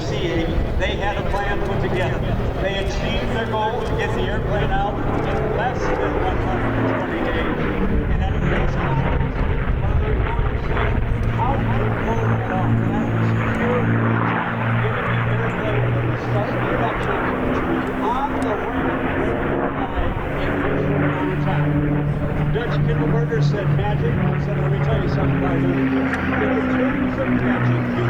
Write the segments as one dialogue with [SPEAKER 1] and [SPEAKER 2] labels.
[SPEAKER 1] CA, they had a plan put together. They achieved their goal to get the airplane out in less than 120 days. And at a base level, they're going to see how to pull it off. That was secure giving the airplane from the start of production on the ramp in time. Dutch Kinderberger said magic. I said, let me tell you something about it. In terms of magic, you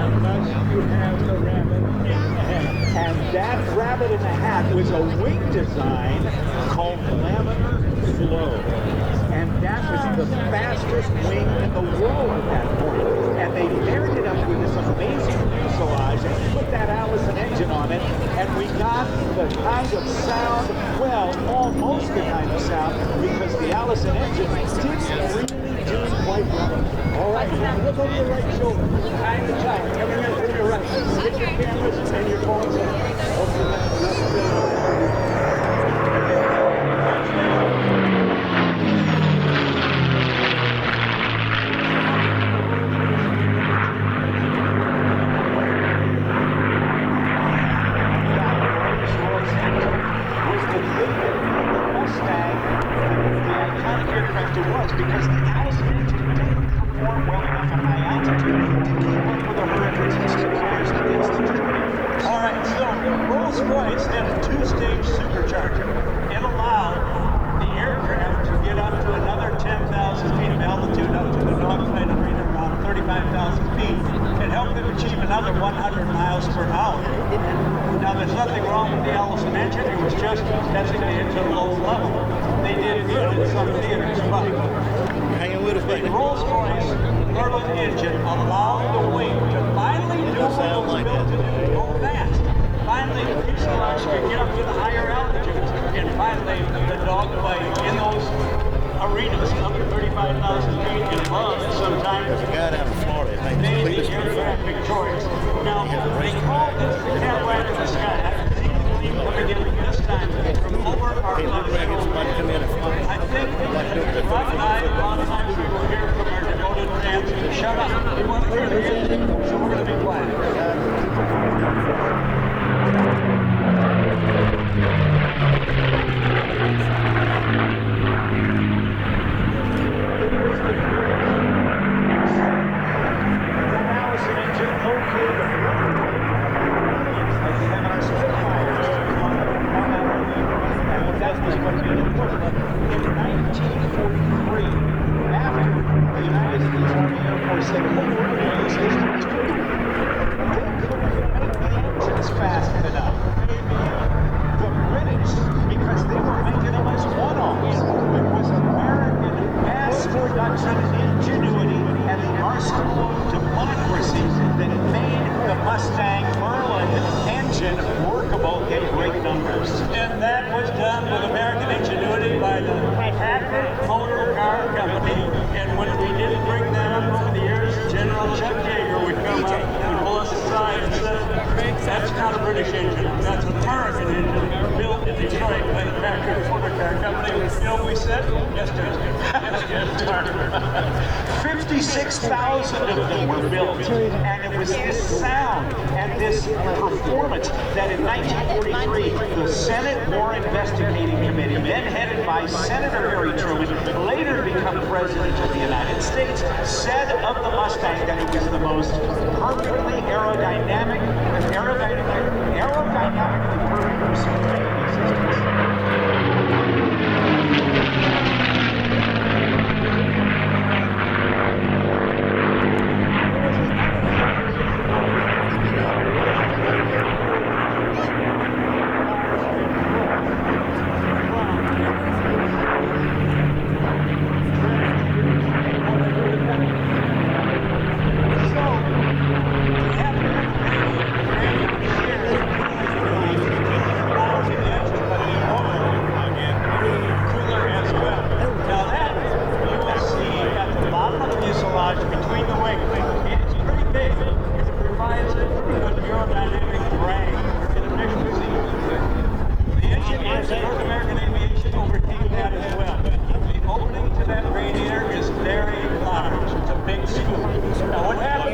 [SPEAKER 1] unless you have the rabbit in the hat. And that rabbit in the hat was a wing design called laminar flow. And that was the fastest wing in the world at that point. And they paired it up with this amazing fuselage and put that Allison engine on it. And we got the kind of sound, well, almost the kind of sound, because the Allison engine didn't really do quite well. All right, now look over your right shoulder. Behind the tower. Everyone to your right. Get your cameras and your phones in. Because the Allison engine didn't perform well enough at high altitude to keep up with the hurricanes and cyclones and institute. All right, so Rolls-Royce had a two-stage supercharger. It allowed the aircraft to get up to another 10,000 feet of altitude up to the dogfight arena around 35,000 feet. It helped them achieve another 100 miles per hour. Now, there's nothing wrong with the Allison engine. It was just designated to low level. They did good in some theaters, but the Rolls-Royce Merlin engine allowed the wing to finally do what it was built to do, go fast. Finally, the fuselage could get up to the higher altitudes, and finally, the dogfight in those arenas up to 35,000 feet and above sometimes made the aircraft victorious. Now, they call this the Cadillac in the sky. I can see the team coming in this time from over our left shoulder. I think Rob and I, a lot of times we will hear from our devoted fans, shut up, we want to hear the engine, so we're going to be quiet. That was what made it work. In 1943, after the United States Army Air Force said, "Hey, we're going to use this to do," they couldn't make the engines fast enough. The British, because they were making them as one-offs. It was American mass production ingenuity and the arsenal of democracy that made the Mustang Merlin engine workable in great numbers. And that was done with American ingenuity by the Packard Motor Car Company. And when we didn't bring that up over the years, General Chuck Yeager would come up and pull us aside and say, that's not a British engine, that's an American engine built in Detroit by the Packard Motor Car Company. You know what we said? Yes, sir. 56,000 of them were built, and it was this sound and this performance that in 1943, the Senate War Investigating Committee, then headed by Senator Harry Truman, later become President of the United States, said of the Mustang that it was the most perfectly aerodynamically perfect machine in existence. Now what happened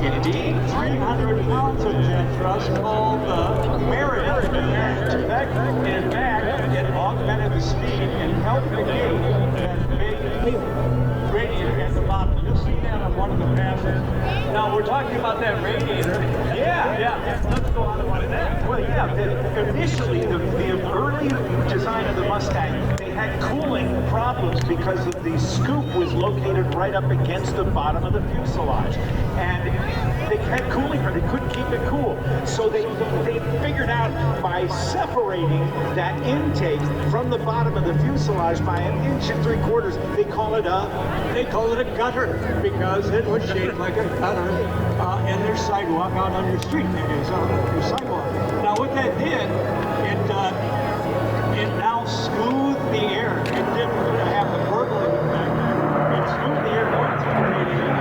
[SPEAKER 1] Indeed, 300 pounds of jet thrust called the merit to back and back. It augmented the speed and helped negate that big radiator at the bottom. You'll see that on one of the passes. Now we're talking about that radiator. Yeah. Let's go on about that. Well, yeah. Initially, the early design of the Mustang, they had cooling problems because of the scoop was located right up against the bottom of the fuselage, and they had cooling problems. They couldn't keep it cool, so they figured out by separating that intake from the bottom of the fuselage by 1 3/4 inches. They call it a gutter because it was shaped like a gutter in their sidewalk out on your street. It's on your sidewalk. Now what that did, it now smoothed the air. It didn't have the burbling effect. It smoothed the air going through the radiator.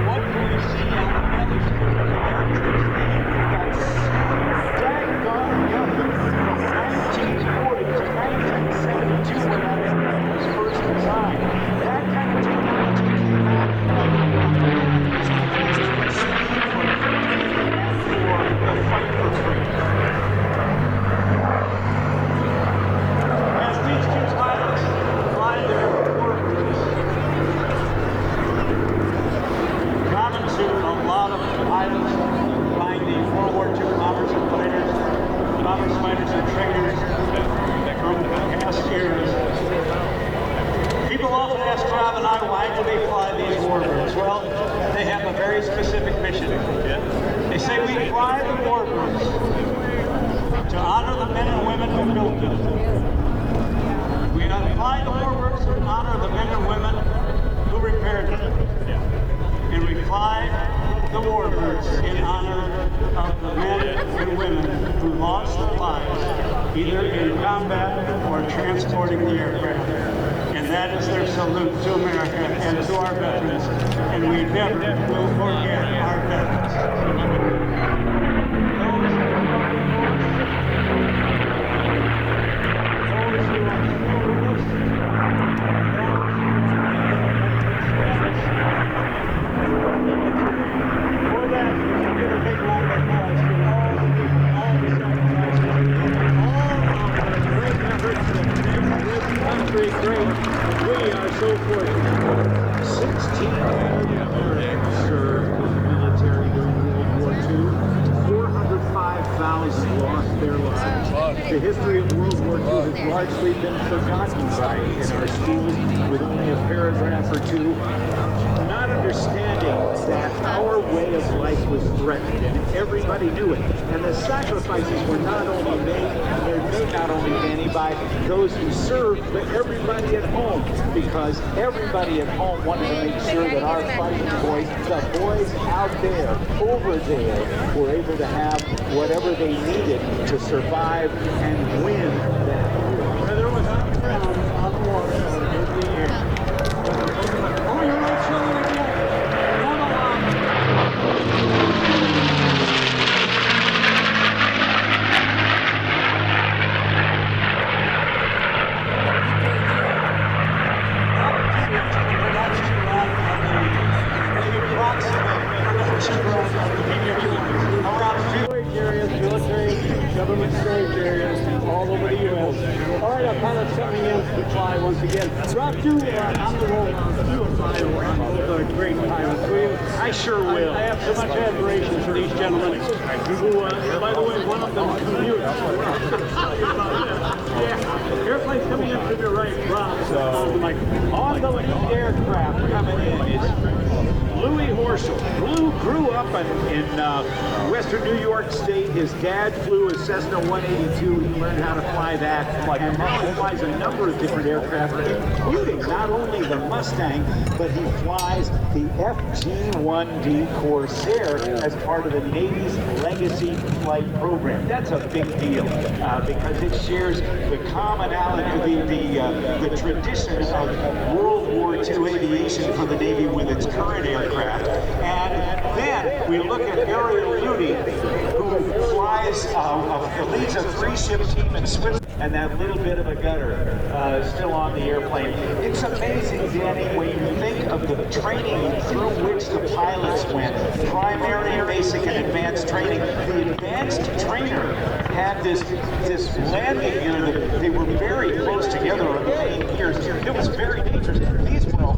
[SPEAKER 1] What can we see on the other screen? People often ask Rob and I, why do they fly these Warbirds? Well, they have a very specific mission. They say we fly the Warbirds to honor the men and women who built them. We fly the Warbirds to honor the men and women who repaired them. And we fly the Warbirds in honor of the men and women who lost their lives either in combat or transporting the aircraft. And that is their salute to America and to our veterans. And we never will forget our veterans. Great. We are so fortunate. 1,600 Americans served in the military during World War II. 405,000 lost their lives. The history of World War II has largely been forgotten in our schools, with only a paragraph or two. Not understanding that our way of life was threatened, and everybody knew it. And the sacrifices were not only made not only by those who served, but everybody at home, because everybody at home wanted to make sure that our fighting boys, the boys out there, over there, were able to have whatever they needed to survive and win that war. Whether it was on the ground, on the water, or in the air. Oh, you're right, showing it again. Government storage areas all over the U.S. All right, our pilot's coming in to fly once again. Rob, you on the roll, you will fly around with a great pilot, will you? I sure will. I have so much admiration for these gentlemen who, by the way, one of them commutes. Yeah, airplane's coming in to the right, Rob. So, on the lead aircraft coming in is Louis Horschel. Lou grew up in western New York State. His dad flew a Cessna 182. He learned how to fly that. And now he flies a number of different aircraft, including not only the Mustang, but he flies the FG1-D Corsair as part of the Navy's Legacy Flight Program. That's a big deal because it shares the commonality, the tradition of World War II aviation for the Navy with its current aircraft. And then We look at Ariel Luedi, who flies, leads a 3-ship team in Switzerland, and that little bit of a gutter still on the airplane. It's amazing, Danny, when you think of the training through which the pilots went. Primary, basic, and advanced training. The advanced trainer had this landing gear that they were very close together, or 8 years. It was very dangerous. These were